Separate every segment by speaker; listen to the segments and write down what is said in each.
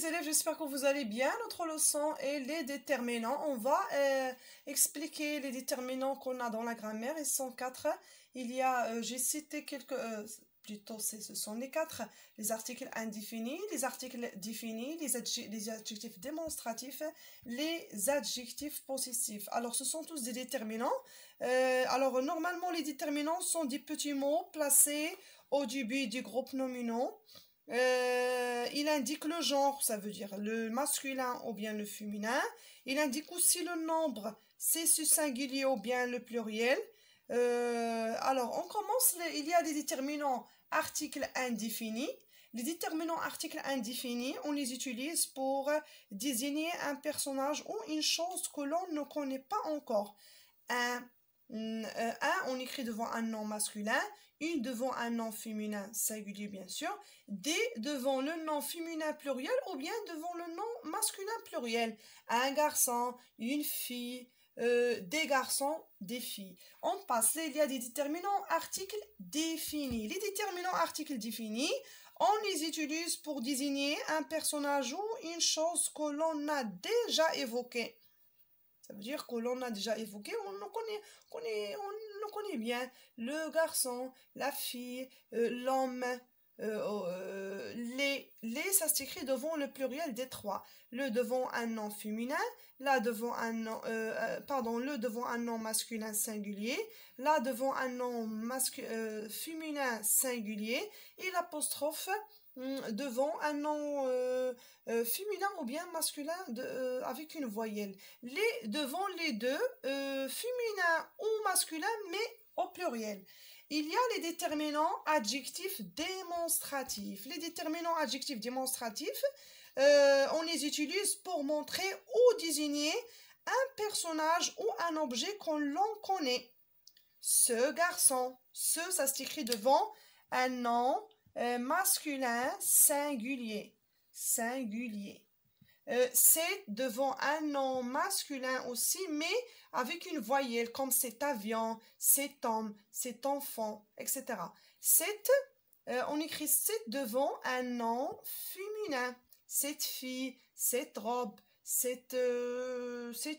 Speaker 1: mes élèves, j'espère que vous allez bien. Notre leçon est les déterminants. On va expliquer les déterminants qu'on a dans la grammaire. Ils sont quatre. J'ai cité quelques, plutôt ce sont les quatre. Les articles indéfinis, les articles définis, les adjectifs démonstratifs, les adjectifs possessifs. Alors, ce sont tous des déterminants. Alors, normalement, les déterminants sont des petits mots placés au début du groupe nominaux. Il indique le genre, ça veut dire le masculin ou bien le féminin. Il indique aussi le nombre, c'est ce singulier ou bien le pluriel. Alors, on commence, il y a des déterminants articles indéfinis. Les déterminants articles indéfinis, on les utilise pour désigner un personnage ou une chose que l'on ne connaît pas encore. Un, on écrit devant un nom masculin, une devant un nom féminin singulier bien sûr, des devant le nom féminin pluriel ou bien devant le nom masculin pluriel. Un garçon, une fille, des garçons, des filles. On passe, il y a des déterminants articles définis. Les déterminants articles définis, on les utilise pour désigner un personnage ou une chose que l'on a déjà évoquée. Ça veut dire que l'on a déjà évoqué, on le connaît bien. Le garçon, la fille, l'homme, ça s'écrit devant le pluriel des trois. Le devant un nom féminin, là devant un nom, le devant un nom masculin singulier, là devant un nom féminin singulier et l'apostrophe devant un nom féminin ou bien masculin avec une voyelle. Devant les deux, féminin ou masculin, mais au pluriel. Il y a les déterminants adjectifs démonstratifs. Les déterminants adjectifs démonstratifs, on les utilise pour montrer ou désigner un personnage ou un objet qu'on l'on connaît. Ce garçon, ça s'écrit devant un nom masculin singulier. C'est devant un nom masculin aussi, mais avec une voyelle comme cet avion, cet homme, cet enfant, etc. On écrit c'est devant un nom féminin. Cette fille, cette robe, cette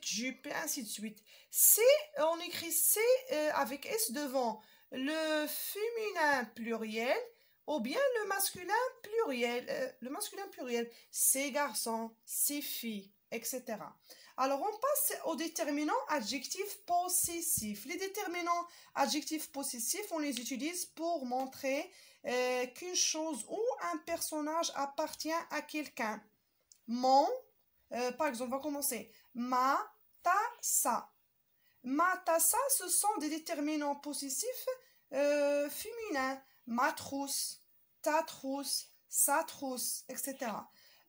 Speaker 1: jupe, et ainsi de suite. On écrit c'est avec S devant le féminin pluriel ou bien le masculin pluriel, ces garçons, ces filles, etc. Alors, on passe aux déterminants adjectifs possessifs. Les déterminants adjectifs possessifs, on les utilise pour montrer qu'une chose ou un personnage appartient à quelqu'un. Par exemple, on va commencer. Ma, ta, sa. Ma, ta, sa, ce sont des déterminants possessifs féminins. Ma trousse, ta trousse, sa trousse, etc.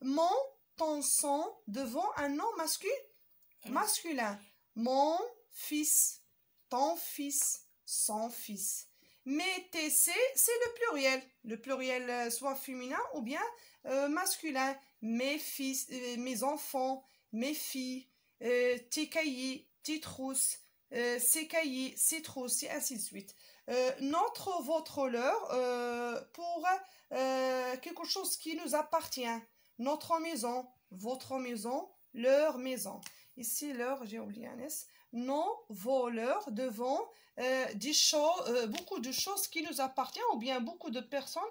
Speaker 1: Mon, ton, son, devant un nom masculin. Mon fils, ton fils, son fils. Mes TC, c'est le pluriel. Le pluriel soit féminin ou bien masculin. Mes fils, mes enfants, mes filles, tes cahiers, tes trousses, ses cahiers, ses trousses, et ainsi de suite. Notre, votre, leur, pour quelque chose qui nous appartient. Notre maison, votre maison, leur maison. Ici, leur, j'ai oublié un S. Nos, vos, leurs, devant beaucoup de choses qui nous appartiennent ou bien beaucoup de personnes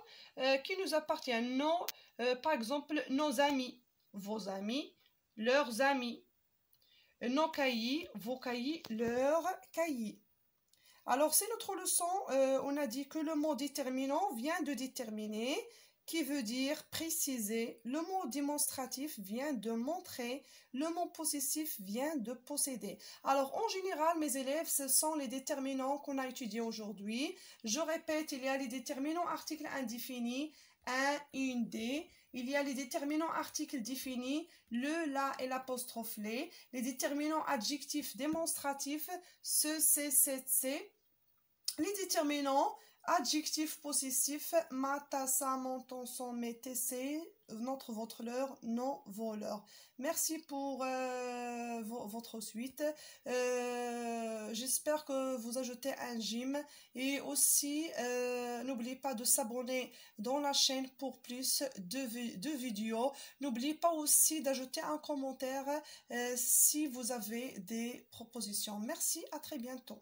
Speaker 1: qui nous appartiennent. Par exemple, nos amis, vos amis, leurs amis. Nos cahiers, vos cahiers, leurs cahiers. Alors, c'est notre leçon. On a dit que le mot déterminant vient de déterminer, qui veut dire préciser. Le mot démonstratif vient de montrer. Le mot possessif vient de posséder. Alors, en général, mes élèves, ce sont les déterminants qu'on a étudiés aujourd'hui. Je répète, il y a les déterminants articles indéfinis, un, une, des. Il y a les déterminants articles définis, le, la et l'apostrophe les. Les déterminants adjectifs démonstratifs, ce, cette, c'est. Les déterminants adjectifs possessifs, ma, ta, sa, mon, ton, son, mes, tes, votre leurre, non voleur. Merci pour votre suite. J'espère que vous ajoutez un j'aime et aussi n'oubliez pas de s'abonner dans la chaîne pour plus de vidéos. N'oubliez pas aussi d'ajouter un commentaire si vous avez des propositions. Merci, à très bientôt.